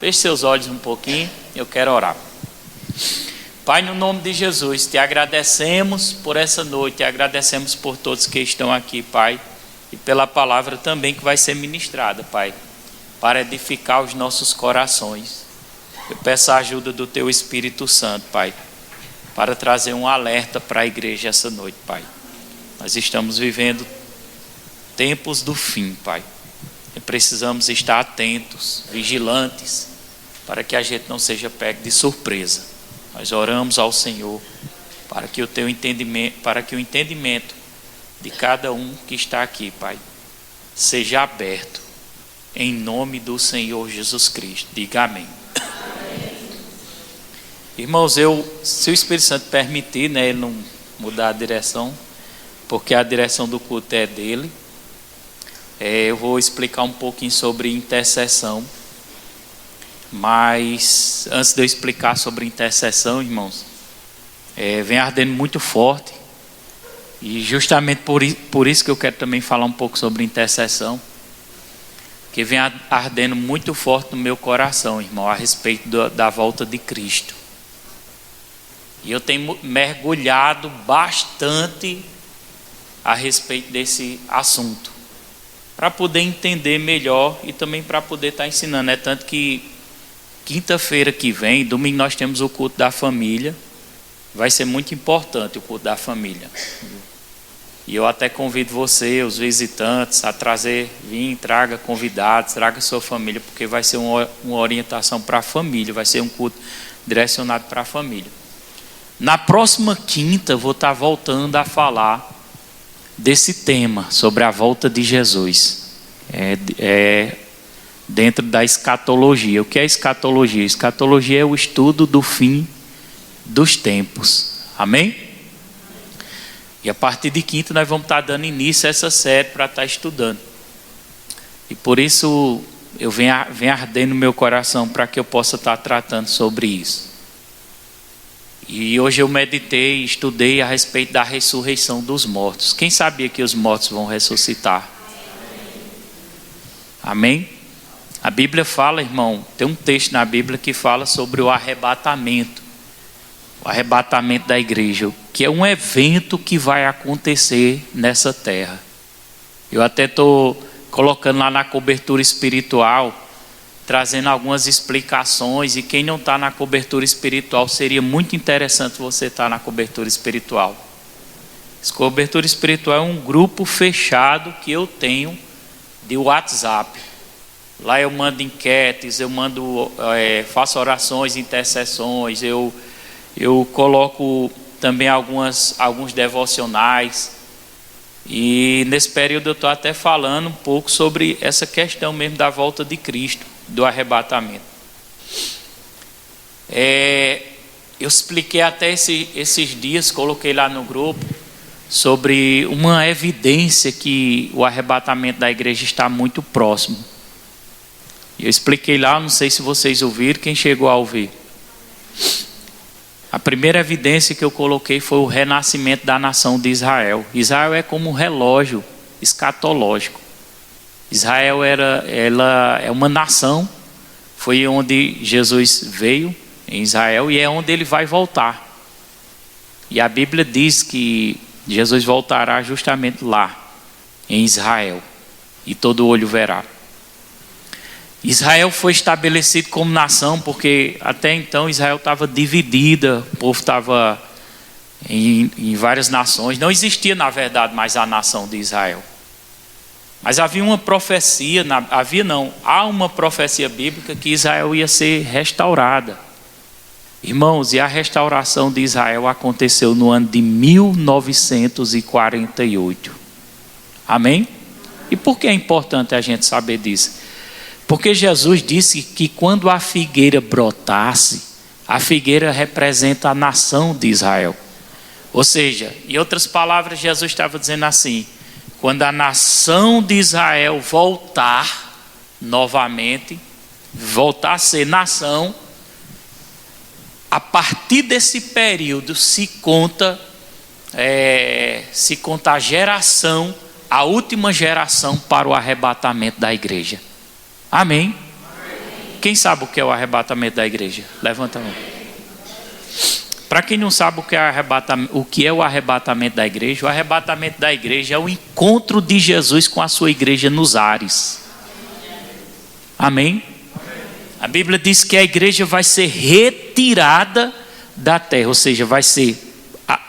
Feche seus olhos um pouquinho, eu quero orar. Pai, no nome de Jesus, te agradecemos por essa noite, te agradecemos por todos que estão aqui, Pai, e pela palavra também que vai ser ministrada, Pai, para edificar os nossos corações. Eu peço a ajuda do Teu Espírito Santo, Pai, para trazer um alerta para a igreja essa noite, Pai. Nós estamos vivendo tempos do fim, Pai, e precisamos estar atentos, vigilantes, para que a gente não seja pego de surpresa. Nós oramos ao Senhor para que o entendimento de cada um que está aqui, Pai, seja aberto em nome do Senhor Jesus Cristo. Diga amém. Irmãos, se o Espírito Santo permitir, ele não mudar a direção, porque a direção do culto é dele, eu vou explicar um pouquinho sobre intercessão. Mas antes de eu explicar sobre intercessão, irmãos, vem ardendo muito forte, e justamente por isso que eu quero também falar um pouco sobre intercessão, que vem ardendo muito forte no meu coração, irmão, a respeito da volta de Cristo. E eu tenho mergulhado bastante a respeito desse assunto, para poder entender melhor e também para poder estar ensinando. É tanto que quinta-feira que vem, domingo, nós temos o culto da família. Vai ser muito importante o culto da família. E eu até convido você, os visitantes, a traga convidados, traga sua família, porque vai ser uma orientação para a família, vai ser um culto direcionado para a família. Na próxima quinta, vou estar voltando a falar desse tema, sobre a volta de Jesus. Dentro da escatologia. O que é escatologia? Escatologia é o estudo do fim dos tempos. Amém? E a partir de quinta nós vamos estar dando início a essa série para estar estudando. E por isso eu venho ardendo no meu coração para que eu possa estar tratando sobre isso. E hoje eu meditei e estudei a respeito da ressurreição dos mortos. Quem sabia que os mortos vão ressuscitar? Amém? A Bíblia fala, irmão, tem um texto na Bíblia que fala sobre o arrebatamento da igreja, que é um evento que vai acontecer nessa terra. Eu até estou colocando lá na cobertura espiritual, trazendo algumas explicações, e quem não está na cobertura espiritual, seria muito interessante você estar na cobertura espiritual. Essa cobertura espiritual é um grupo fechado que eu tenho de WhatsApp. Lá eu mando enquetes, faço orações, intercessões, eu coloco também alguns devocionais. E nesse período eu estou até falando um pouco sobre essa questão mesmo da volta de Cristo, do arrebatamento. Eu expliquei até esses dias, coloquei lá no grupo, sobre uma evidência que o arrebatamento da igreja está muito próximo. Eu expliquei lá, não sei se vocês ouviram, quem chegou a ouvir. A primeira evidência que eu coloquei foi o renascimento da nação de Israel. Israel é como um relógio escatológico. Israel é uma nação, foi onde Jesus veio, em Israel, e é onde ele vai voltar. E a Bíblia diz que Jesus voltará justamente lá, em Israel, e todo olho verá. Israel foi estabelecido como nação, porque até então Israel estava dividida, o povo estava em várias nações. Não existia, na verdade, mais a nação de Israel. Mas havia uma profecia, há uma profecia bíblica que Israel ia ser restaurada. Irmãos, e a restauração de Israel aconteceu no ano de 1948. Amém? E por que é importante a gente saber disso? Porque Jesus disse que quando a figueira brotasse, a figueira representa a nação de Israel. Ou seja, em outras palavras, Jesus estava dizendo assim: quando a nação de Israel voltar novamente, voltar a ser nação, a partir desse período se conta a geração, a última geração para o arrebatamento da igreja. Amém? Quem sabe o que é o arrebatamento da igreja? Levanta a mão. Para quem não sabe o que é o arrebatamento da igreja, o arrebatamento da igreja é o encontro de Jesus com a sua igreja nos ares. Amém? A Bíblia diz que a igreja vai ser retirada da terra, ou seja, vai ser...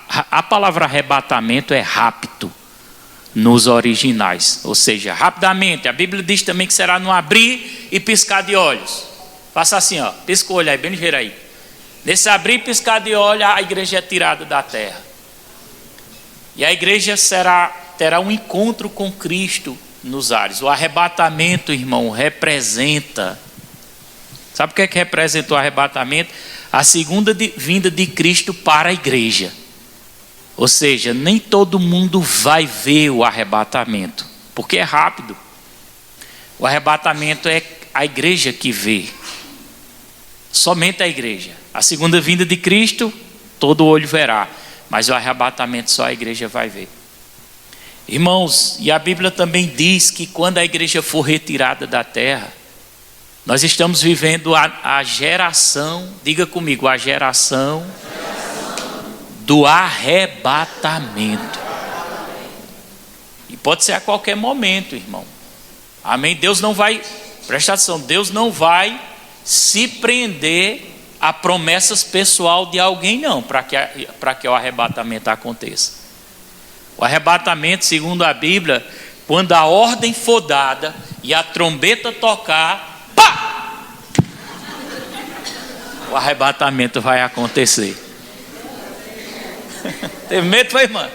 A palavra arrebatamento é rapto nos originais, ou seja, rapidamente. A Bíblia diz também que será no abrir e piscar de olhos. Faça assim, ó, pisca o olho aí, bem ligeiro aí. Nesse abrir e piscar de olho, a igreja é tirada da terra. E a igreja terá um encontro com Cristo nos ares. O arrebatamento, irmão, representa... Sabe o que representa o arrebatamento? A segunda vinda de Cristo para a igreja. Ou seja, nem todo mundo vai ver o arrebatamento, porque é rápido. O arrebatamento é a igreja que vê. Somente a igreja. A segunda vinda de Cristo, todo olho verá. Mas o arrebatamento só a igreja vai ver. Irmãos, e a Bíblia também diz que quando a igreja for retirada da terra, nós estamos vivendo a geração, diga comigo, a geração do arrebatamento. E pode ser a qualquer momento, irmão. Amém? Deus não vai, presta atenção, Deus não vai se prender a promessas pessoal de alguém não, para que o arrebatamento aconteça. O arrebatamento, segundo a Bíblia, quando a ordem for dada e a trombeta tocar, pá! O arrebatamento vai acontecer. Teve medo, foi, irmã?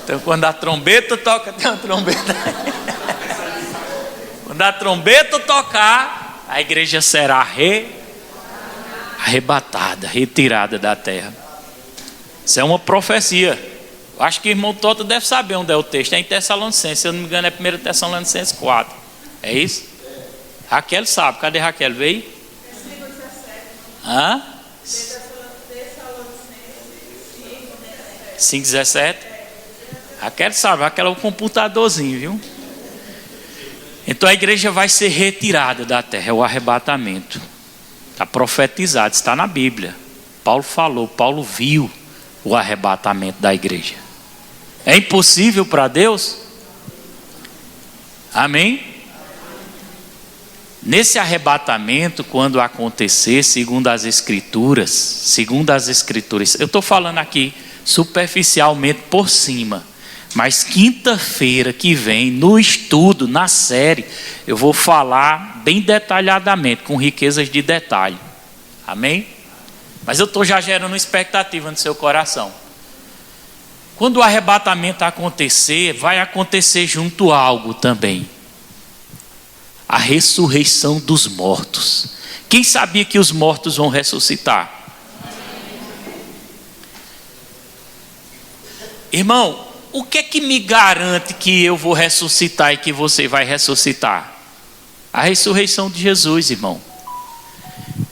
Então, quando a trombeta toca, tem uma trombeta. Quando a trombeta tocar, a igreja será arrebatada, retirada da terra. Isso é uma profecia. Eu acho que o irmão Toto deve saber onde é o texto. É em Tessalonicenses, se eu não me engano é 1 Tessalonicenses 4. É isso? Raquel sabe. Cadê Raquel? Veio? Hã? 5:17. Raquel sabe. Raquel é o computadorzinho, viu? Então a igreja vai ser retirada da terra. É o arrebatamento. Está profetizado. Está na Bíblia. Paulo falou. Paulo viu o arrebatamento da igreja. É impossível para Deus? Amém? Nesse arrebatamento, quando acontecer, segundo as escrituras, eu estou falando aqui superficialmente por cima, mas quinta-feira que vem, no estudo, na série, eu vou falar bem detalhadamente, com riquezas de detalhe. Amém? Mas eu estou já gerando expectativa no seu coração. Quando o arrebatamento acontecer, vai acontecer junto a algo também. A ressurreição dos mortos. Quem sabia que os mortos vão ressuscitar? Irmão, o que é que me garante que eu vou ressuscitar e que você vai ressuscitar? A ressurreição de Jesus, irmão.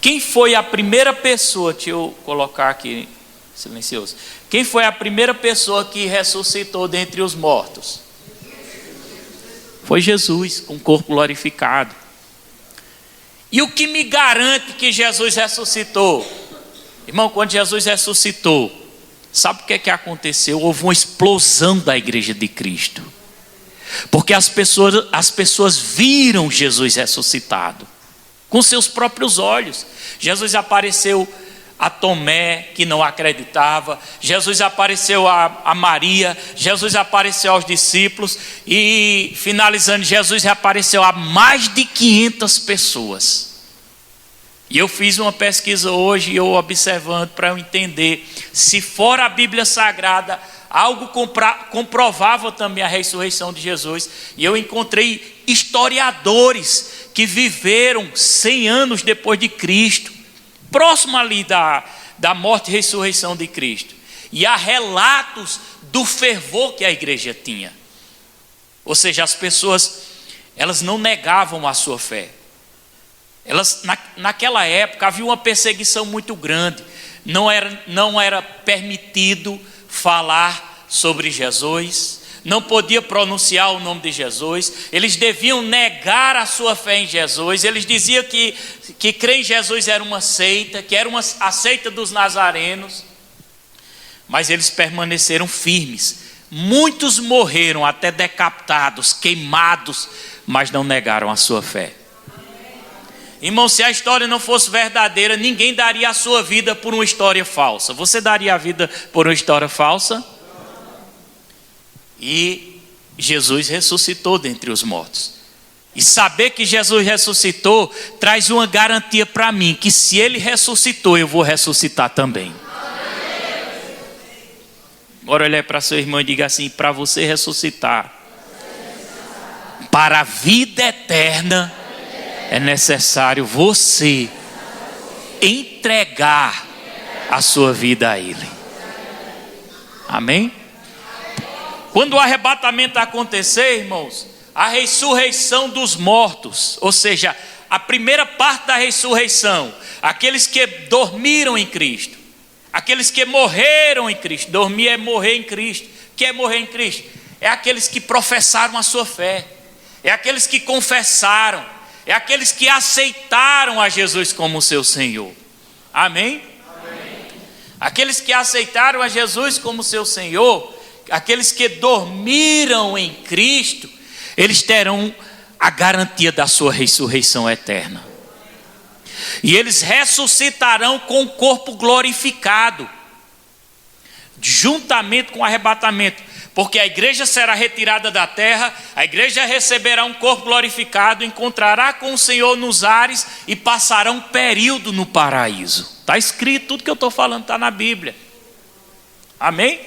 Quem foi a primeira pessoa, deixa eu colocar aqui, silencioso. Quem foi a primeira pessoa que ressuscitou dentre os mortos? Foi Jesus, com o corpo glorificado. E o que me garante que Jesus ressuscitou? Irmão, quando Jesus ressuscitou, sabe o que aconteceu? Houve uma explosão da igreja de Cristo. Porque as pessoas viram Jesus ressuscitado com seus próprios olhos. Jesus apareceu a Tomé, que não acreditava. Jesus apareceu a Maria. Jesus apareceu aos discípulos. E finalizando, Jesus apareceu a mais de 500 pessoas. E eu fiz uma pesquisa hoje, eu observando para eu entender se fora a Bíblia Sagrada algo comprovava também a ressurreição de Jesus. E eu encontrei historiadores que viveram 100 anos depois de Cristo, próximo ali da morte e ressurreição de Cristo. E há relatos do fervor que a igreja tinha. Ou seja, as pessoas, elas não negavam a sua fé. Naquela época havia uma perseguição muito grande. Não era permitido falar sobre Jesus. não podia pronunciar o nome de Jesus, eles deviam negar a sua fé em Jesus, eles diziam que crer em Jesus era uma seita, que era a seita dos nazarenos, mas eles permaneceram firmes. Muitos morreram até decapitados, queimados, mas não negaram a sua fé. Irmão, se a história não fosse verdadeira, ninguém daria a sua vida por uma história falsa. Você daria a vida por uma história falsa? E Jesus ressuscitou dentre os mortos. E saber que Jesus ressuscitou traz uma garantia para mim, que se Ele ressuscitou, eu vou ressuscitar também. Agora olhe para seu irmão e diga assim: para você ressuscitar, para a vida eterna, é necessário você entregar a sua vida a Ele. Amém? Quando o arrebatamento acontecer, irmãos, a ressurreição dos mortos, ou seja, a primeira parte da ressurreição, aqueles que dormiram em Cristo, aqueles que morreram em Cristo. Dormir é morrer em Cristo. O que é morrer em Cristo? É aqueles que professaram a sua fé, é aqueles que confessaram, é aqueles que aceitaram a Jesus como seu Senhor. Amém? Amém. Aqueles que aceitaram a Jesus como seu Senhor, aqueles que dormiram em Cristo, eles terão a garantia da sua ressurreição eterna. E eles ressuscitarão com o corpo glorificado, juntamente com o arrebatamento, porque a igreja será retirada da terra, a igreja receberá um corpo glorificado, encontrará com o Senhor nos ares e passará um período no paraíso. Está escrito, tudo que eu estou falando está na Bíblia. Amém?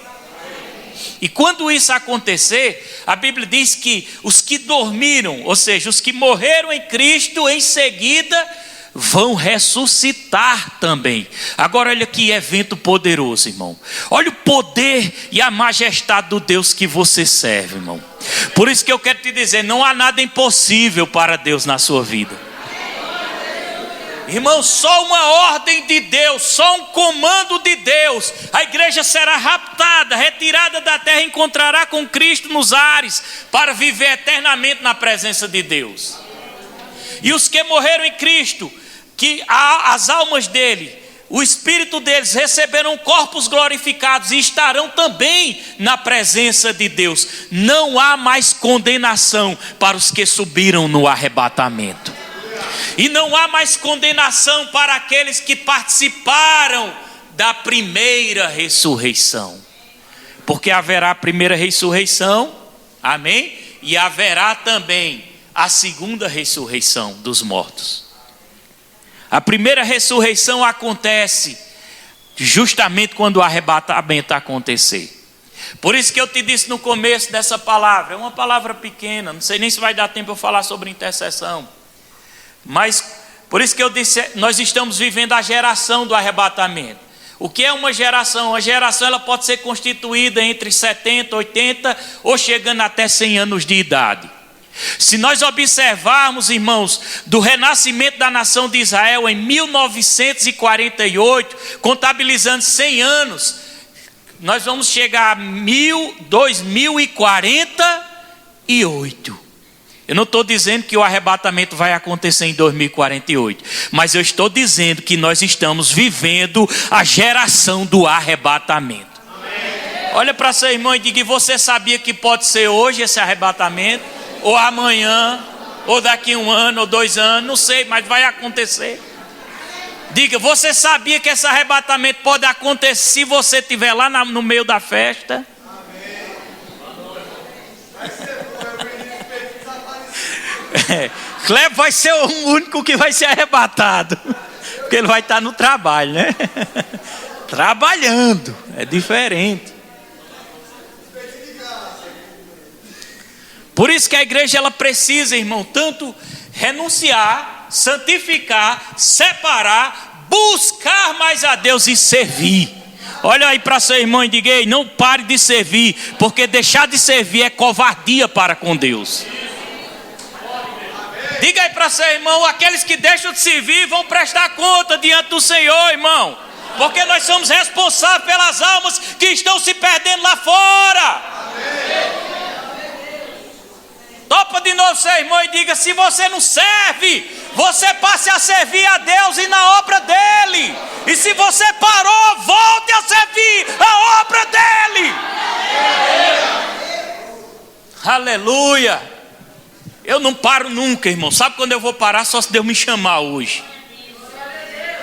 E quando isso acontecer, a Bíblia diz que os que dormiram, ou seja, os que morreram em Cristo, em seguida vão ressuscitar também. Agora olha que evento poderoso, irmão. Olha o poder e a majestade do Deus que você serve, irmão. Por isso que eu quero te dizer, não há nada impossível para Deus na sua vida. Irmão, só uma ordem de Deus, só um comando de Deus, a igreja será raptada, retirada da terra, encontrará com Cristo nos ares, para viver eternamente na presença de Deus. E os que morreram em Cristo, que as almas dele, o espírito deles receberão corpos glorificados e estarão também na presença de Deus. Não há mais condenação para os que subiram no arrebatamento. E não há mais condenação para aqueles que participaram da primeira ressurreição. Porque haverá a primeira ressurreição, amém? E haverá também a segunda ressurreição dos mortos. A primeira ressurreição acontece justamente quando o arrebatamento acontecer. Por isso que eu te disse no começo dessa palavra, é uma palavra pequena, não sei nem se vai dar tempo eu falar sobre intercessão. Mas por isso que eu disse, nós estamos vivendo a geração do arrebatamento. O que é uma geração? Uma geração ela pode ser constituída entre 70, 80 ou chegando até 100 anos de idade. Se nós observarmos, irmãos, do renascimento da nação de Israel em 1948, contabilizando 100 anos, nós vamos chegar a 2048. Eu não estou dizendo que o arrebatamento vai acontecer em 2048, mas eu estou dizendo que nós estamos vivendo a geração do arrebatamento. Amém. Olha para seu irmão e diga: você sabia que pode ser hoje esse arrebatamento? Ou amanhã, ou daqui 1 ano, ou 2 anos, não sei, mas vai acontecer. Diga: você sabia que esse arrebatamento pode acontecer se você estiver lá no meio da festa? Cleber vai ser o único que vai ser arrebatado, porque ele vai estar no trabalho, né? Trabalhando, é diferente. Por isso que a igreja ela precisa, irmão, tanto renunciar, santificar, separar, buscar mais a Deus e servir. Olha aí para seu irmão e diga: ei, não pare de servir, porque deixar de servir é covardia para com Deus. Diga aí para seu irmão: aqueles que deixam de servir vão prestar conta diante do Senhor, irmão. Porque nós somos responsáveis pelas almas que estão se perdendo lá fora. Amém. Topa de novo, seu irmão, e diga: se você não serve, você passe a servir a Deus e na obra dele. E se você parou, volte a servir a obra dele. Aleluia. Eu não paro nunca, irmão. Sabe quando eu vou parar? Só se Deus me chamar hoje.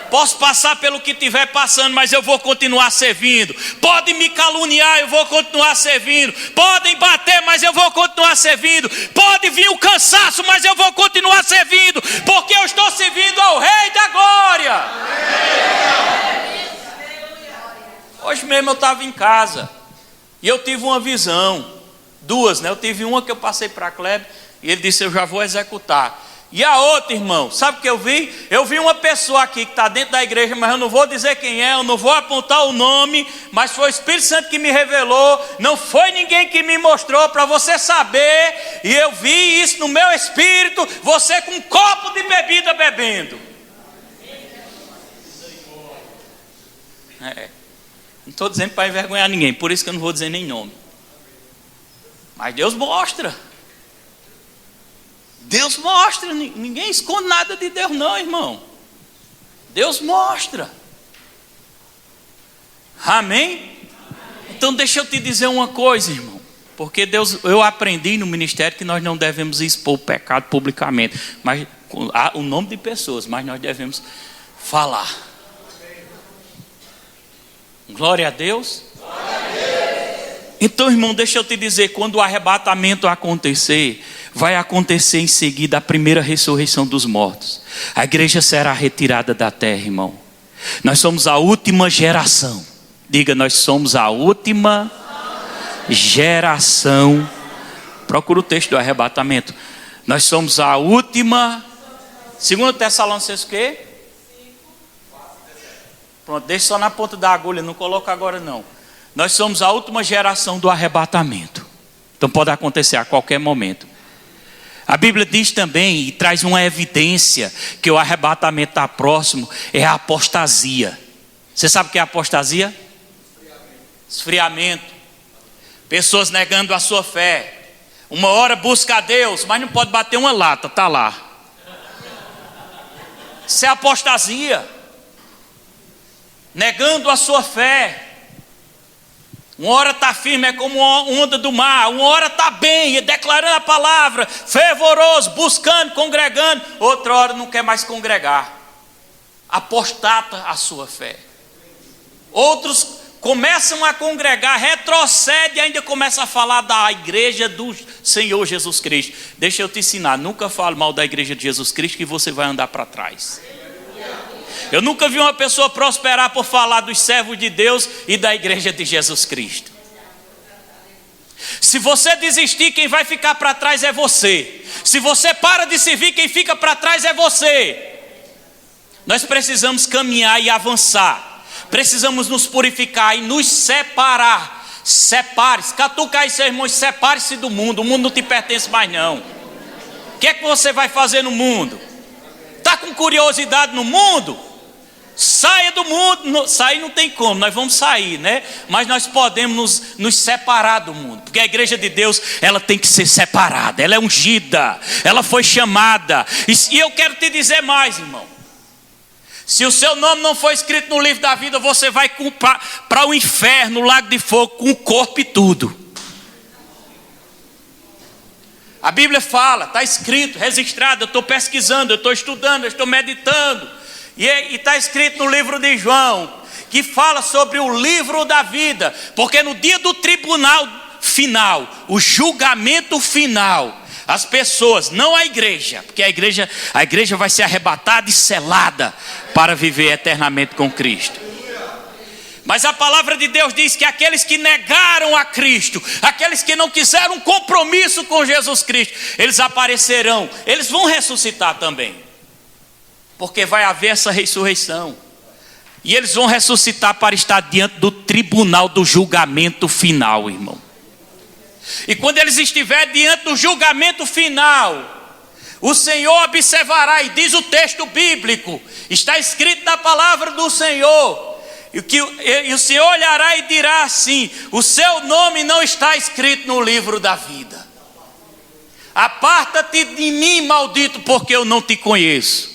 Posso passar pelo que estiver passando, mas eu vou continuar servindo. Podem me caluniar, eu vou continuar servindo. Podem bater, mas eu vou continuar servindo. Pode vir o cansaço, mas eu vou continuar servindo, porque eu estou servindo ao Rei da Glória. Hoje mesmo eu estava em casa e eu tive uma visão. Duas, né? Eu tive uma que eu passei para a Kleber e ele disse: eu já vou executar. E a outra, irmão, sabe o que eu vi? Eu vi uma pessoa aqui que está dentro da igreja, mas eu não vou dizer quem é, eu não vou apontar o nome, mas foi o Espírito Santo que me revelou, não foi ninguém que me mostrou, para você saber. E eu vi isso no meu espírito, você com um copo de bebida bebendo. Não estou dizendo para envergonhar ninguém, por isso que eu não vou dizer nem nome. Mas Deus mostra. Deus mostra, ninguém esconde nada de Deus não, irmão. Deus mostra. Amém? Então deixa eu te dizer uma coisa, irmão. Porque Deus, eu aprendi no ministério que nós não devemos expor o pecado publicamente, mas o nome de pessoas, mas nós devemos falar. Glória a Deus. Então, irmão, deixa eu te dizer, quando o arrebatamento acontecer, vai acontecer em seguida a primeira ressurreição dos mortos. A igreja será retirada da terra, irmão. Nós somos a última geração. Diga: nós somos a última geração. Procura o texto do arrebatamento. Nós somos a última. 2 Tessalonicenses o quê? Pronto, deixa só na ponta da agulha, não coloca agora não. Nós somos a última geração do arrebatamento. Então pode acontecer a qualquer momento. A Bíblia diz também, e traz uma evidência, que o arrebatamento está próximo, é a apostasia. Você sabe o que é apostasia? Esfriamento. Pessoas negando a sua fé. Uma hora busca a Deus, mas não pode bater uma lata, está lá. Isso é apostasia. Negando a sua fé. Uma hora está firme, é como uma onda do mar. Uma hora está bem, declarando a palavra, fervoroso, buscando, congregando. Outra hora não quer mais congregar. Apostata a sua fé. Outros começam a congregar, retrocede e ainda começa a falar da igreja do Senhor Jesus Cristo. Deixa eu te ensinar, nunca fale mal da igreja de Jesus Cristo, que você vai andar para trás. Eu nunca vi uma pessoa prosperar por falar dos servos de Deus e da igreja de Jesus Cristo. Se você desistir, quem vai ficar para trás é você. Se você para de servir, quem fica para trás é você. Nós precisamos caminhar e avançar. Precisamos nos purificar e nos separar. Separe-se, catuca aí, seu irmão, separe-se do mundo. O mundo não te pertence mais não. O que é que você vai fazer no mundo? Está com curiosidade no mundo? Saia do mundo. Sair não tem como, nós vamos sair, né? Mas nós podemos nos separar do mundo. Porque a igreja de Deus, ela tem que ser separada. Ela é ungida, ela foi chamada. E eu quero te dizer mais, irmão. Se o seu nome não for escrito no livro da vida, você vai para o inferno, no lago de fogo, com o corpo e tudo. A Bíblia fala, está escrito, registrado, eu estou pesquisando, eu estou estudando, eu estou meditando. E está escrito no livro de João, que fala sobre o livro da vida. Porque no dia do tribunal final, o julgamento final, as pessoas, não a igreja, porque a igreja vai ser arrebatada e selada para viver eternamente com Cristo. Mas a palavra de Deus diz que aqueles que negaram a Cristo, aqueles que não quiseram compromisso com Jesus Cristo, eles aparecerão, eles vão ressuscitar também. Porque vai haver essa ressurreição. E eles vão ressuscitar para estar diante do tribunal do julgamento final, irmão. E quando eles estiverem diante do julgamento final, o Senhor observará, e diz o texto bíblico, está escrito na palavra do Senhor, e o Senhor olhará e dirá assim: o seu nome não está escrito no livro da vida. Aparta-te de mim, maldito, porque eu não te conheço.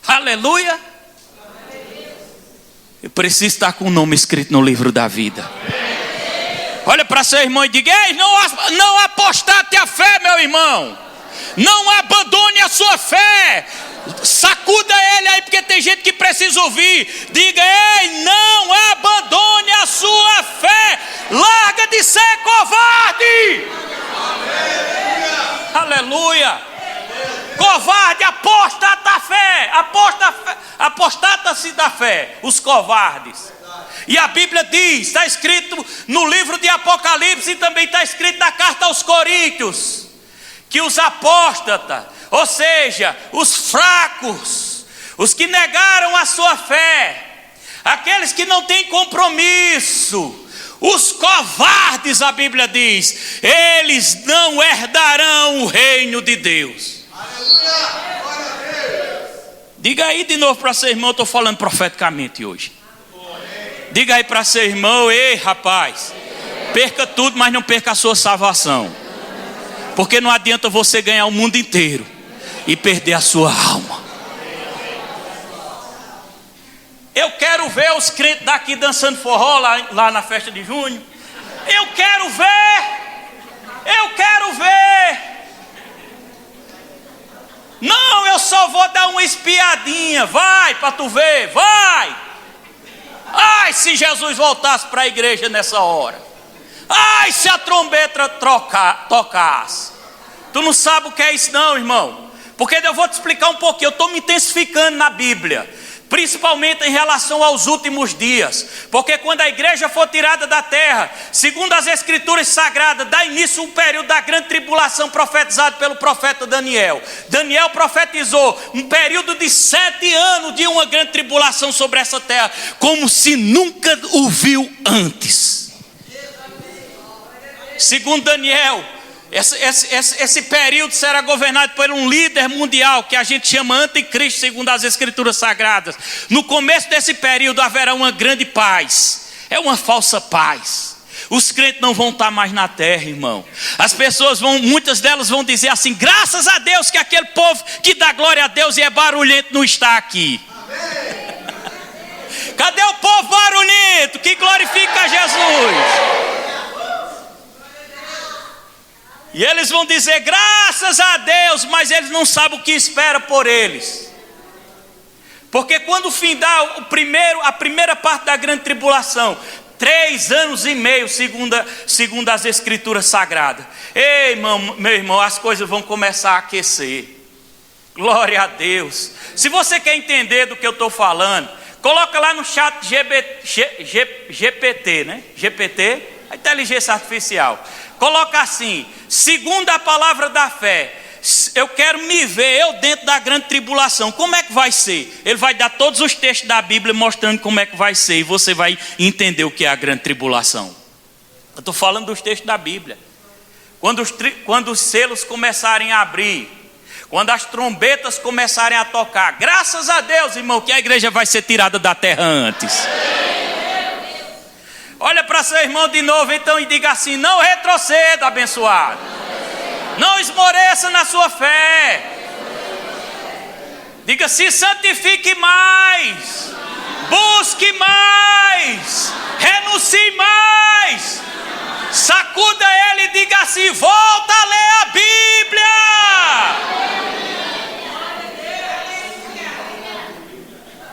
Aleluia. Eu preciso estar com o nome escrito no livro da vida. Olha para seu irmão e diga: ei, não apostate a fé, meu irmão. Não abandone a sua fé. Sacuda ele aí, porque tem gente que precisa ouvir. Diga: ei, não abandone a sua fé. Larga de ser covarde. Aleluia. Covarde, apostata da fé. Apostata-se da fé, os covardes. E a Bíblia diz, está escrito no livro de Apocalipse e também está escrito na carta aos Coríntios, que os apóstatas, ou seja, os fracos, os que negaram a sua fé, aqueles que não têm compromisso, os covardes, a Bíblia diz, eles não herdarão o reino de Deus. Aleluia! Glória a Deus! Diga aí de novo para seu irmão, eu estou falando profeticamente hoje. Diga aí para seu irmão: ei, rapaz, perca tudo, mas não perca a sua salvação. Porque não adianta você ganhar o mundo inteiro e perder a sua alma. Eu quero ver os crentes daqui dançando forró lá na festa de junho. Eu quero ver. Não, eu só vou dar uma espiadinha. Vai para tu ver, vai. Ai, se Jesus voltasse para a igreja nessa hora. Ai, se a trombeta tocasse. Tu não sabe o que é isso não, irmão. Porque eu vou te explicar um pouquinho. Eu estou me intensificando na Bíblia, principalmente em relação aos últimos dias. Porque quando a igreja for tirada da terra, segundo as escrituras sagradas, dá início um período da grande tribulação profetizado pelo profeta Daniel. Daniel profetizou um período de 7 anos de uma grande tribulação sobre essa terra, como se nunca o viu antes. Segundo Daniel, esse período será governado por um líder mundial que a gente chama anticristo, segundo as escrituras sagradas. No começo desse período haverá uma grande paz. É uma falsa paz. Os crentes não vão estar mais na terra, irmão. As pessoas muitas delas vão dizer assim: graças a Deus que aquele povo que dá glória a Deus e é barulhento não está aqui. Cadê o povo barulhento que glorifica a Jesus? E eles vão dizer graças a Deus, mas eles não sabem o que espera por eles. Porque quando findar a primeira parte da grande tribulação, 3 anos e meio, segundo as escrituras sagradas. Ei, meu irmão, as coisas vão começar a aquecer. Glória a Deus. Se você quer entender do que eu estou falando, coloca lá no chat GPT, né? GPT, a inteligência artificial. Coloca assim: segundo a palavra da fé, eu quero me ver eu dentro da grande tribulação. Como é que vai ser? Ele vai dar todos os textos da Bíblia mostrando como é que vai ser, e você vai entender o que é a grande tribulação. Eu estou falando dos textos da Bíblia. Quando os selos começarem a abrir, quando as trombetas começarem a tocar, graças a Deus, irmão, que a igreja vai ser tirada da terra antes. Olha para seu irmão de novo então e diga assim: não retroceda, abençoado. Não esmoreça na sua fé. Diga: se santifique mais. Busque mais. Renuncie mais. Sacuda ele e diga assim: volta a ler a Bíblia.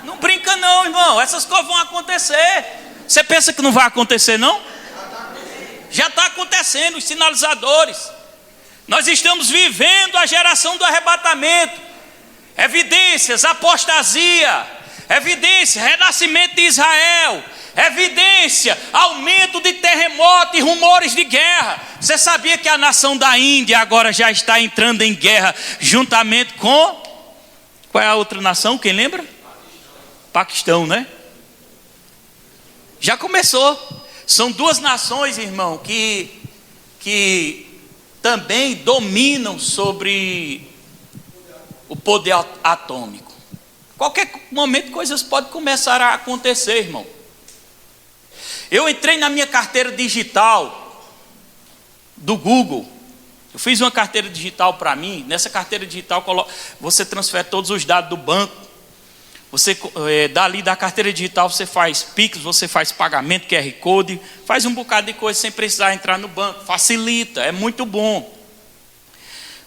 Não brinca não, irmão. Essas coisas vão acontecer. Você pensa que não vai acontecer não? Já está acontecendo, os sinalizadores. Nós estamos vivendo a geração do arrebatamento. Evidências, apostasia. Evidência, renascimento de Israel. Evidência, aumento de terremoto e rumores de guerra. Você sabia que a nação da Índia agora já está entrando em guerra juntamente com... Qual é a outra nação? Quem lembra? Paquistão, né? Já começou. São 2 nações, irmão, que também dominam sobre o poder atômico. Qualquer momento coisas podem começar a acontecer, irmão. Eu entrei na minha carteira digital do Google Eu fiz uma carteira digital para mim. Nessa carteira digital você transfere todos os dados do banco. Você dali da carteira digital você faz Pix, você faz pagamento, QR Code, faz um bocado de coisa sem precisar entrar no banco. Facilita, é muito bom.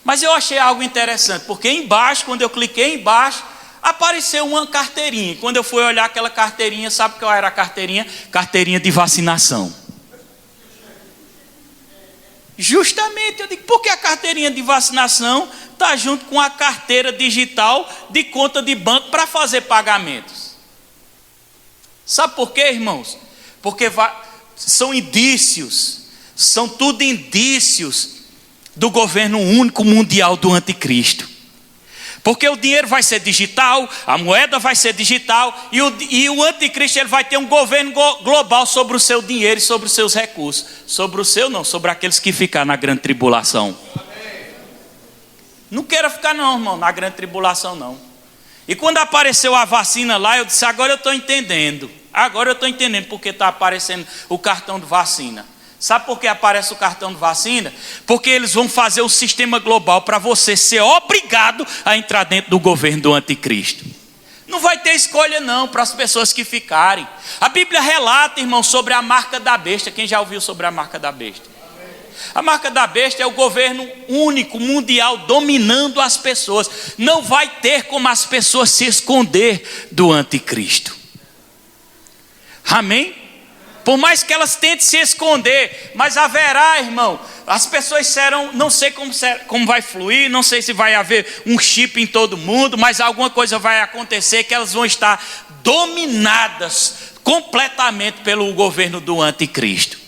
Mas eu achei algo interessante, porque embaixo, quando eu cliquei embaixo, apareceu uma carteirinha. E quando eu fui olhar aquela carteirinha, sabe qual era a carteirinha? Carteirinha de vacinação. Justamente, eu digo, por que a carteirinha de vacinação está junto com a carteira digital de conta de banco para fazer pagamentos? Sabe por quê, irmãos? Porque são indícios, são tudo indícios do governo único mundial do anticristo. Porque o dinheiro vai ser digital, a moeda vai ser digital, e o anticristo ele vai ter um governo global sobre o seu dinheiro e sobre os seus recursos. Sobre o seu não, sobre aqueles que ficar na grande tribulação. Não queira ficar não, irmão, na grande tribulação não. E quando apareceu a vacina lá, eu disse, agora eu estou entendendo. Agora eu estou entendendo porque está aparecendo o cartão de vacina. Sabe por que aparece o cartão de vacina? Porque eles vão fazer o sistema global para você ser obrigado a entrar dentro do governo do anticristo. Não vai ter escolha não para as pessoas que ficarem. A Bíblia relata, irmão, sobre a marca da besta. Quem já ouviu sobre a marca da besta? A marca da besta é o governo único, mundial, dominando as pessoas. Não vai ter como as pessoas se esconder do anticristo. Amém? Por mais que elas tentem se esconder, mas haverá, irmão, as pessoas serão, não sei como vai fluir, não sei se vai haver um chip em todo mundo, mas alguma coisa vai acontecer que elas vão estar dominadas completamente pelo governo do anticristo.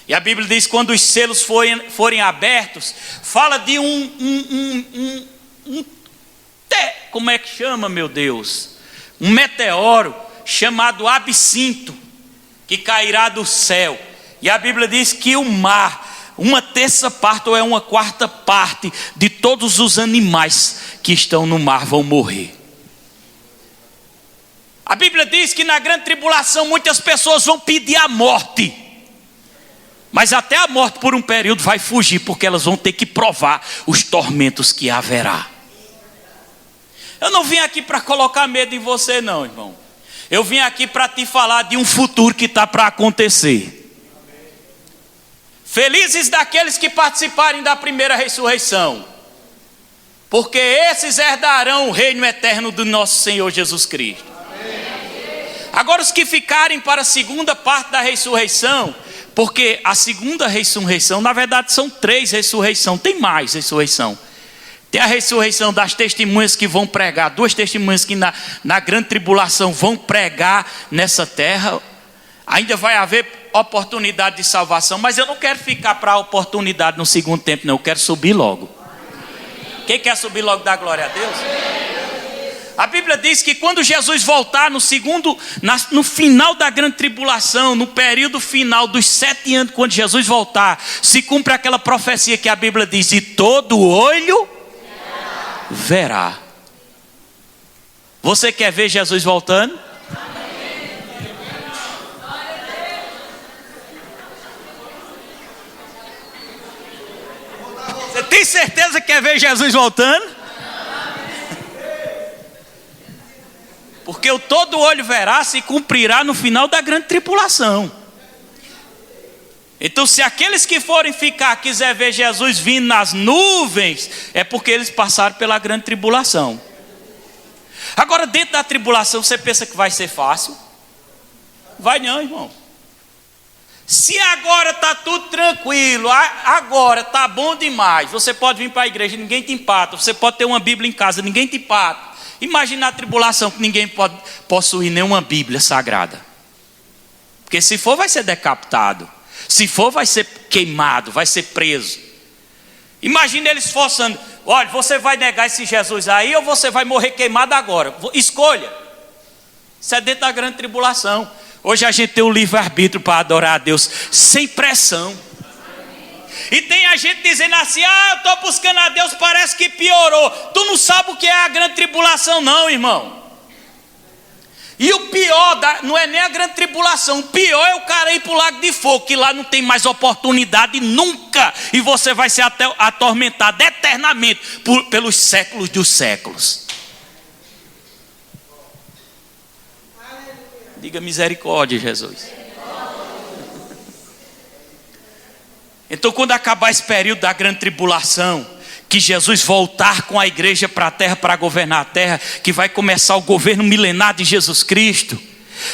E a Bíblia diz que quando os selos forem abertos, fala de como é que chama, meu Deus? Um meteoro chamado absinto, que cairá do céu. E a Bíblia diz que o mar, 1/3 parte ou 1/4 parte de todos os animais que estão no mar vão morrer. A Bíblia diz que na grande tribulação muitas pessoas vão pedir a morte. Mas até a morte por um período vai fugir, porque elas vão ter que provar os tormentos que haverá. Eu não vim aqui para colocar medo em você não, irmão. Eu vim aqui para te falar de um futuro que está para acontecer. Felizes daqueles que participarem da primeira ressurreição, porque esses herdarão o reino eterno do nosso Senhor Jesus Cristo. Agora os que ficarem para a segunda parte da ressurreição, porque a segunda ressurreição, na verdade são 3 ressurreições, tem mais ressurreição. Tem a ressurreição das testemunhas que vão pregar, 2 testemunhas que na grande tribulação vão pregar nessa terra. Ainda vai haver oportunidade de salvação, mas eu não quero ficar para a oportunidade no segundo tempo, não, eu quero subir logo. Quem quer subir logo, dá glória a Deus? A Bíblia diz que quando Jesus voltar no final da grande tribulação, no período final dos 7 anos, quando Jesus voltar, se cumpre aquela profecia que a Bíblia diz, e todo olho verá. Você quer ver Jesus voltando? Você tem certeza que quer ver Jesus voltando? Porque o todo olho verá se cumprirá no final da grande tribulação. Então, se aqueles que forem ficar quiser ver Jesus vindo nas nuvens, é porque eles passaram pela grande tribulação. Agora, dentro da tribulação, você pensa que vai ser fácil? Vai não, irmão. Se agora está tudo tranquilo, agora está bom demais, você pode vir para a igreja, ninguém te empata. Você pode ter uma Bíblia em casa, ninguém te empata. Imagina a tribulação que ninguém pode possuir nenhuma Bíblia sagrada. Porque se for, vai ser decapitado. Se for, vai ser queimado, vai ser preso. Imagina eles forçando, olha, você vai negar esse Jesus aí ou você vai morrer queimado agora? Escolha. Isso é dentro da grande tribulação. Hoje a gente tem o livre-arbítrio para adorar a Deus sem pressão. E tem a gente dizendo assim, eu estou buscando a Deus, parece que piorou. Tu não sabe o que é a grande tribulação não, irmão. E o pior não é nem a grande tribulação, o pior é o cara ir para o lago de fogo, que lá não tem mais oportunidade nunca, e você vai ser atormentado eternamente pelos séculos dos séculos. Diga misericórdia, Jesus. Então, quando acabar esse período da grande tribulação, que Jesus voltar com a igreja para a terra, para governar a terra, que vai começar o governo milenar de Jesus Cristo,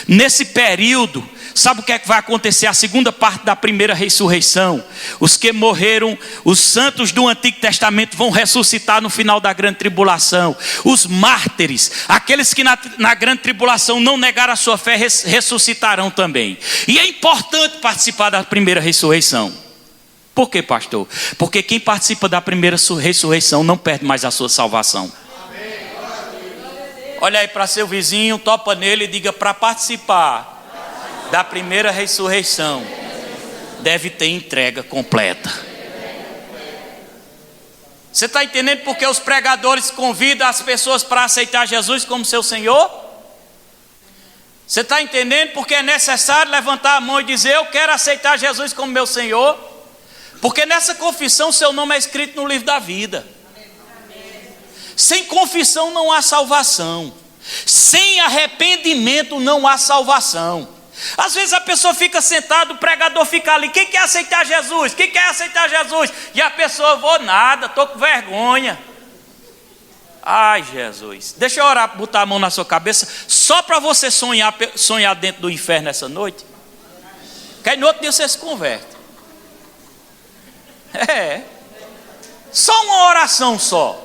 nesse período, sabe o que é que vai acontecer? A segunda parte da primeira ressurreição. Os que morreram, os santos do Antigo Testamento vão ressuscitar no final da grande tribulação. Os mártires, aqueles que na grande tribulação não negaram a sua fé, ressuscitarão também. E é importante participar da primeira ressurreição. Por quê, pastor? Porque quem participa da primeira ressurreição não perde mais a sua salvação. Olha aí para seu vizinho, topa nele e diga: para participar da primeira ressurreição, deve ter entrega completa. Você está entendendo porque os pregadores convidam as pessoas para aceitar Jesus como seu Senhor? Você está entendendo porque é necessário levantar a mão e dizer: eu quero aceitar Jesus como meu Senhor? Porque nessa confissão seu nome é escrito no livro da vida. Sem confissão não há salvação. Sem arrependimento não há salvação. Às vezes a pessoa fica sentada, o pregador fica ali: quem quer aceitar Jesus? Quem quer aceitar Jesus? E a pessoa: vou nada, estou com vergonha. Ai, Jesus, deixa eu orar, botar a mão na sua cabeça, só para você sonhar dentro do inferno essa noite. Que aí no outro dia você se converte. Só uma oração só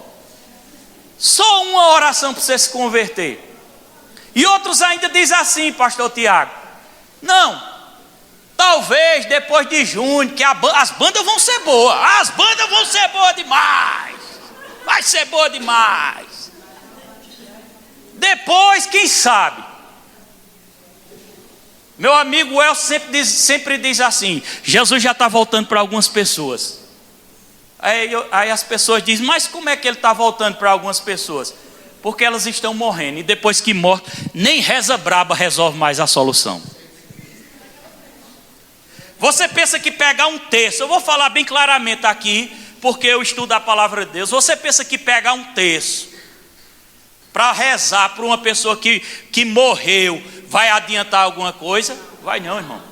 uma oração para você se converter. E outros ainda dizem assim, pastor Tiago: não, talvez depois de junho, que as bandas vão ser boas. As bandas vão ser boas demais. Vai ser boa demais. Depois, quem sabe? Meu amigo Elcio sempre diz assim: Jesus já está voltando para algumas pessoas. Aí as pessoas dizem: mas como é que ele está voltando para algumas pessoas? Porque elas estão morrendo, e depois que morrem, nem reza braba resolve mais a solução. Você pensa que pegar um texto, eu vou falar bem claramente aqui, porque eu estudo a palavra de Deus. Você pensa que pegar um texto para rezar para uma pessoa que morreu vai adiantar alguma coisa? Vai não, irmão.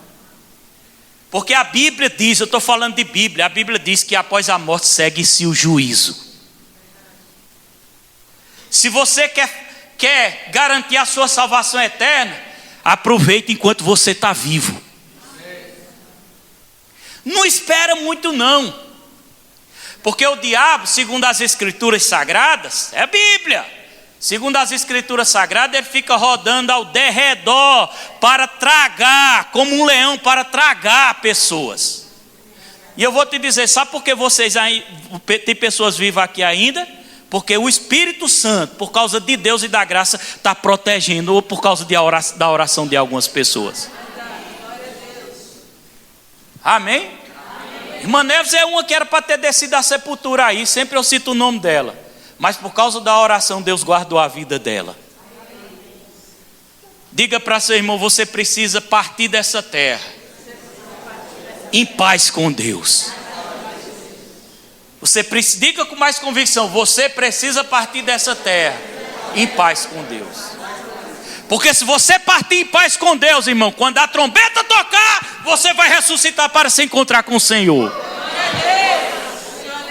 Porque a Bíblia diz, eu estou falando de Bíblia, a Bíblia diz que após a morte segue-se o juízo. Se você quer garantir a sua salvação eterna, aproveite enquanto você está vivo. Não espera muito não. Porque o diabo, segundo as escrituras sagradas, é a Bíblia. Segundo as escrituras sagradas, ele fica rodando ao derredor para tragar, como um leão, para tragar pessoas. E eu vou te dizer, sabe por que vocês aí, tem pessoas vivas aqui ainda? Porque o Espírito Santo, por causa de Deus e da graça, está protegendo, ou por causa da oração de algumas pessoas. Amém? Irmã Neves é uma que era para ter descido da sepultura aí, sempre eu cito o nome dela. Mas por causa da oração, Deus guardou a vida dela. Diga para seu irmão: você precisa partir dessa terra em paz com Deus. Diga com mais convicção: você precisa partir dessa terra em paz com Deus. Porque se você partir em paz com Deus, irmão, quando a trombeta tocar, você vai ressuscitar para se encontrar com o Senhor.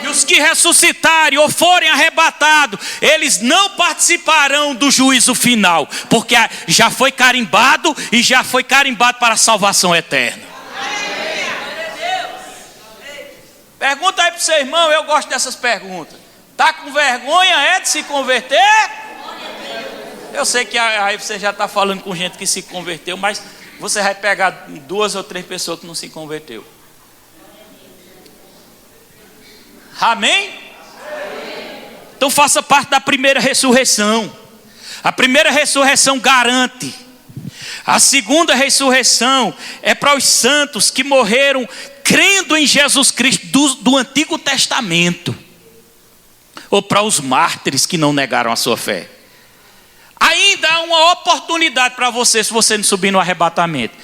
E os que ressuscitarem ou forem arrebatados, eles não participarão do juízo final, porque já foi carimbado, e já foi carimbado para a salvação eterna. Pergunta aí para o seu irmão, eu gosto dessas perguntas. Está com vergonha de se converter? Eu sei que aí você já está falando com gente que se converteu, mas você vai pegar 2 ou 3 pessoas que não se converteu. Amém? Então faça parte da primeira ressurreição. A primeira ressurreição garante. A segunda ressurreição é para os santos que morreram crendo em Jesus Cristo do Antigo Testamento, ou para os mártires que não negaram a sua fé. Ainda há uma oportunidade para você, se você não subir no arrebatamento,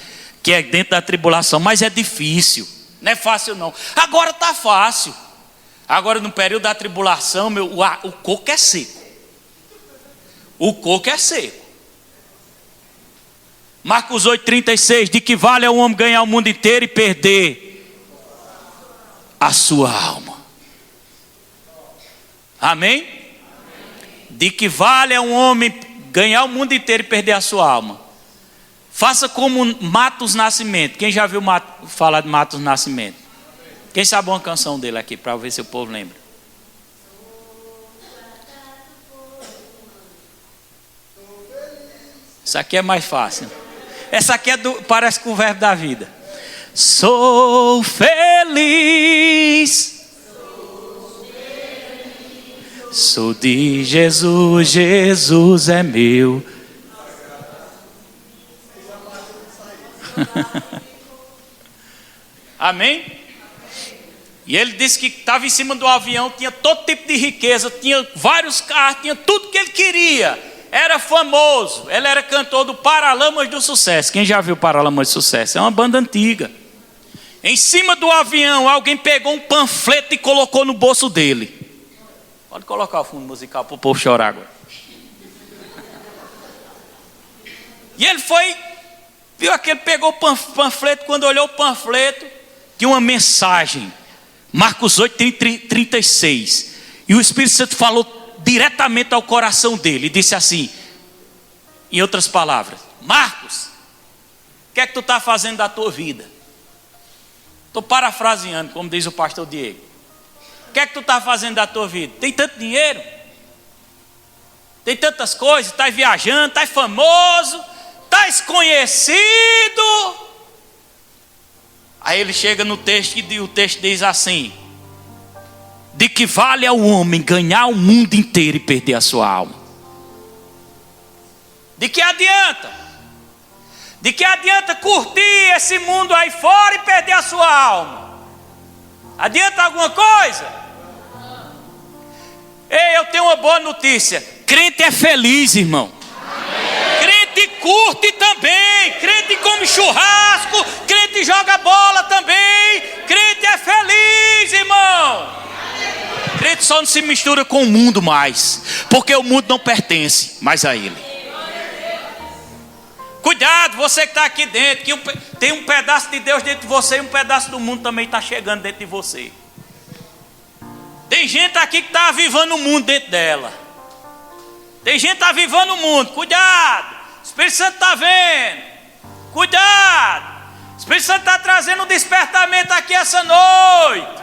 que é dentro da tribulação, mas é difícil, não é fácil não. Agora está fácil. Agora no período da tribulação, o coco é seco. O coco é seco. Marcos 8,36, de que vale ao homem ganhar o mundo inteiro e perder a sua alma? Amém? De que vale ao homem ganhar o mundo inteiro e perder a sua alma? Faça como Matos Nascimento. Quem já viu falar de Matos Nascimento? Quem sabe uma canção dele aqui, para ver se o povo lembra? Isso aqui é mais fácil. Essa aqui parece com o verbo da vida. Sou feliz. Sou de Jesus, Jesus é meu. Amém? E ele disse que estava em cima do avião, tinha todo tipo de riqueza, tinha vários carros, tinha tudo que ele queria. Era famoso, ele era cantor do Paralamas do Sucesso. Quem já viu Paralamas do Sucesso? É uma banda antiga. Em cima do avião, alguém pegou um panfleto e colocou no bolso dele. Pode colocar o fundo musical para o povo chorar agora. E ele foi, viu aquele, pegou o panfleto, quando olhou o panfleto, tinha uma mensagem. Marcos 8,36. E o Espírito Santo falou diretamente ao coração dele e disse assim, em outras palavras: Marcos, o que é que tu está fazendo da tua vida? Estou parafraseando, como diz o pastor Diego. O que é que tu está fazendo da tua vida? Tem tanto dinheiro, tem tantas coisas, estás viajando, estás famoso, estás conhecido. Aí ele chega no texto e o texto diz assim: de que vale ao homem ganhar o mundo inteiro e perder a sua alma? De que adianta? De que adianta curtir esse mundo aí fora e perder a sua alma? Adianta alguma coisa? Ei, eu tenho uma boa notícia. Crente é feliz, irmão. Crente curte também. Crente come churrasco. Crente joga bola também. Crente é feliz, irmão. Crente só não se mistura com o mundo mais, porque o mundo não pertence mais a ele. Cuidado, você que está aqui dentro, que tem um pedaço de Deus dentro de você e um pedaço do mundo também está chegando dentro de você. Tem gente aqui que está avivando o mundo dentro dela. Tem gente que está avivando o mundo. Cuidado, o Espírito Santo está vendo. Cuidado, o Espírito Santo está trazendo um despertamento aqui essa noite.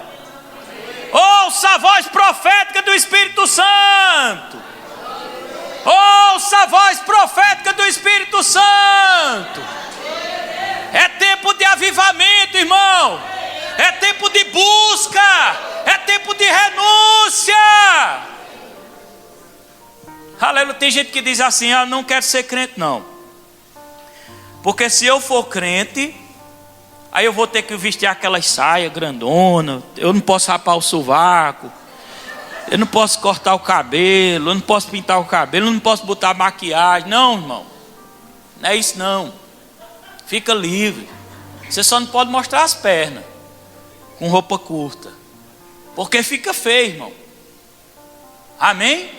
Ouça a voz profética do Espírito Santo. Ouça a voz profética do Espírito Santo. É tempo de avivamento, irmão. É tempo de busca. É tempo de renúncia. Aleluia. Tem gente que diz assim: eu não quero ser crente não, porque se eu for crente, aí eu vou ter que vestir aquelas saias grandonas, eu não posso rapar o sovaco, eu não posso cortar o cabelo, eu não posso pintar o cabelo, eu não posso botar maquiagem. Não, irmão, não é isso não. Fica livre. Você só não pode mostrar as pernas com roupa curta, porque fica feio, irmão. Amém?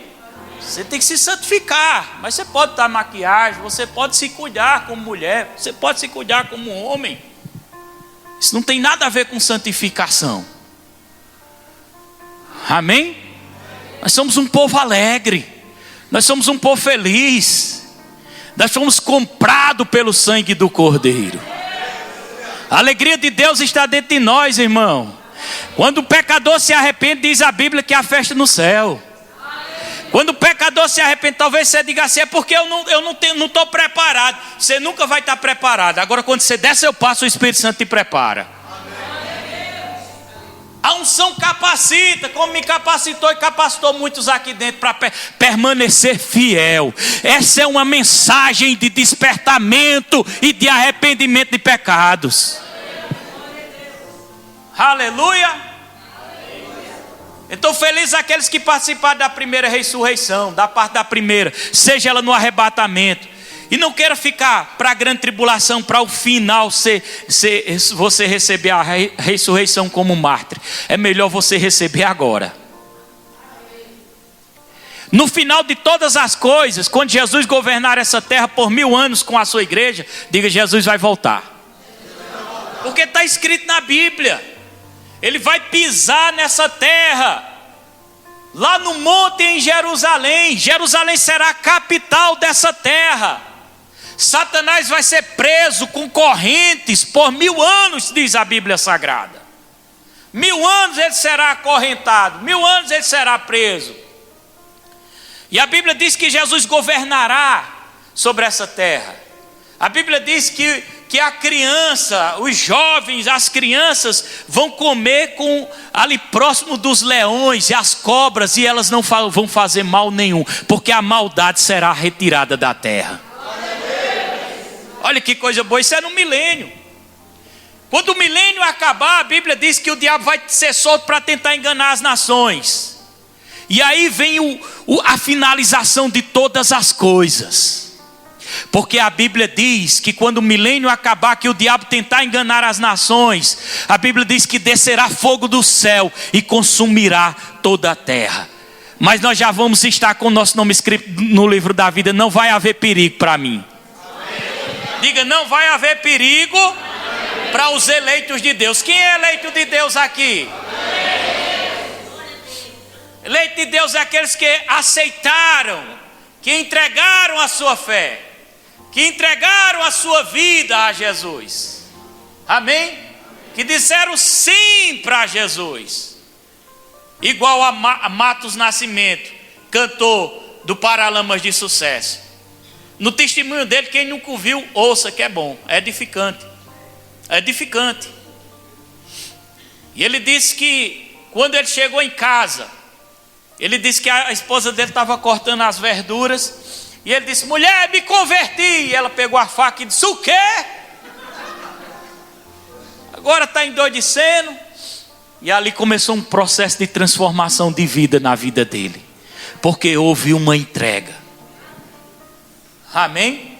Você tem que se santificar, mas você pode botar maquiagem, você pode se cuidar como mulher, você pode se cuidar como homem. Isso não tem nada a ver com santificação. Amém? Nós somos um povo alegre. Nós somos um povo feliz. Nós fomos comprados pelo sangue do Cordeiro. A alegria de Deus está dentro de nós, irmão. Quando o pecador se arrepende, diz a Bíblia que há festa no céu. Quando o pecador se arrepende, talvez você diga assim: é porque eu não estou preparado. Você nunca vai estar preparado. Agora, quando você der seu passo, o Espírito Santo te prepara. A unção capacita, como me capacitou e capacitou muitos aqui dentro para permanecer fiel. Essa é uma mensagem de despertamento e de arrependimento de pecados. Aleluia. Então felizes aqueles que participaram da primeira ressurreição, da parte da primeira, seja ela no arrebatamento. E não queira ficar para a grande tribulação, para o final você receber a ressurreição como mártir. É melhor você receber agora. No final de todas as coisas, quando Jesus governar essa terra por 1000 anos com a sua igreja, diga: Jesus vai voltar. Porque está escrito na Bíblia. Ele vai pisar nessa terra, lá no monte em Jerusalém. Jerusalém será a capital dessa terra. Satanás vai ser preso com correntes por 1000 anos, diz a Bíblia Sagrada. 1000 anos ele será acorrentado, 1000 anos ele será preso. E a Bíblia diz que Jesus governará sobre essa terra. A Bíblia diz que a criança, os jovens, as crianças vão comer ali próximo dos leões e as cobras, e elas não vão fazer mal nenhum, porque a maldade será retirada da terra. Olha que coisa boa, isso é no milênio. Quando o milênio acabar, a Bíblia diz que o diabo vai ser solto para tentar enganar as nações. E aí vem a finalização de todas as coisas. Porque a Bíblia diz que quando o milênio acabar, que o diabo tentar enganar as nações, a Bíblia diz que descerá fogo do céu e consumirá toda a terra. Mas nós já vamos estar com o nosso nome escrito no livro da vida. Não vai haver perigo para mim. Diga: não vai haver perigo para os eleitos de Deus. Quem é eleito de Deus aqui? Eleito de Deus é aqueles que aceitaram, que entregaram a sua fé, que entregaram a sua vida a Jesus. Amém? Que disseram sim para Jesus. Igual a Matos Nascimento, cantor do Paralamas de Sucesso. No testemunho dele, quem nunca ouviu, ouça que é bom, é edificante. É edificante. E ele disse que quando ele chegou em casa, ele disse que a esposa dele estava cortando as verduras, e ele disse: mulher, me converti. E ela pegou a faca e disse: o quê? Agora está endoidecendo. E ali começou um processo de transformação de vida na vida dele, porque houve uma entrega. Amém?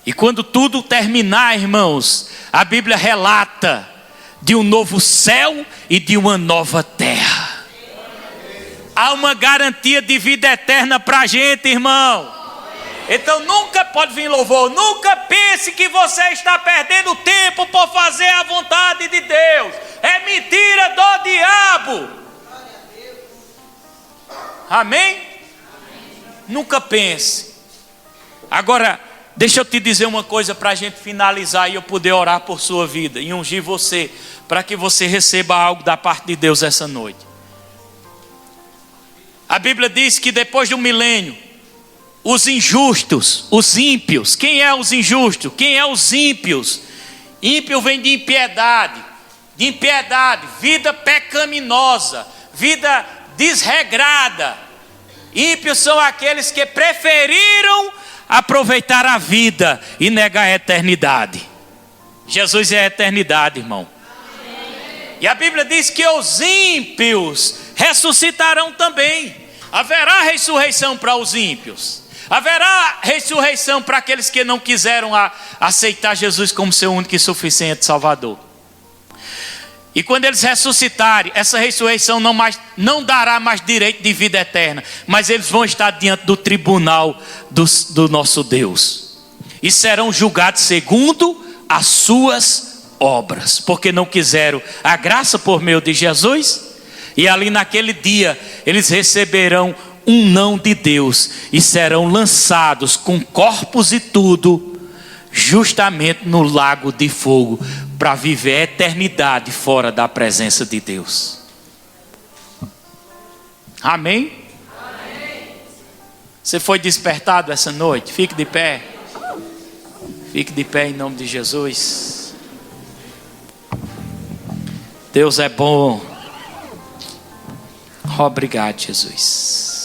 E quando tudo terminar, irmãos, a Bíblia relata de um novo céu e de uma nova terra. Há uma garantia de vida eterna para a gente, irmão. Então nunca pode vir louvor, nunca pense que você está perdendo tempo por fazer a vontade de Deus. É mentira do diabo. Amém? Nunca pense. Agora, deixa eu te dizer uma coisa para a gente finalizar e eu poder orar por sua vida e ungir você, para que você receba algo da parte de Deus essa noite. A Bíblia diz que depois do milênio, os injustos, os ímpios. Quem é os injustos? Quem é os ímpios? Ímpio vem de impiedade, vida pecaminosa, vida desregrada. Ímpios são aqueles que preferiram aproveitar a vida e negar a eternidade. Jesus é a eternidade, irmão. E a Bíblia diz que os ímpios ressuscitarão também. Haverá ressurreição para os ímpios. Haverá ressurreição para aqueles que não quiseram aceitar Jesus como seu único e suficiente Salvador. E quando eles ressuscitarem, essa ressurreição não dará mais direito de vida eterna, mas eles vão estar diante do tribunal do nosso Deus. E serão julgados segundo as suas obras, porque não quiseram a graça por meio de Jesus. E ali naquele dia, eles receberão um não de Deus e serão lançados com corpos e tudo, justamente no lago de fogo, para viver a eternidade fora da presença de Deus. Amém? Amém. Você foi despertado essa noite? Fique de pé. Fique de pé em nome de Jesus. Deus é bom. Obrigado, Jesus.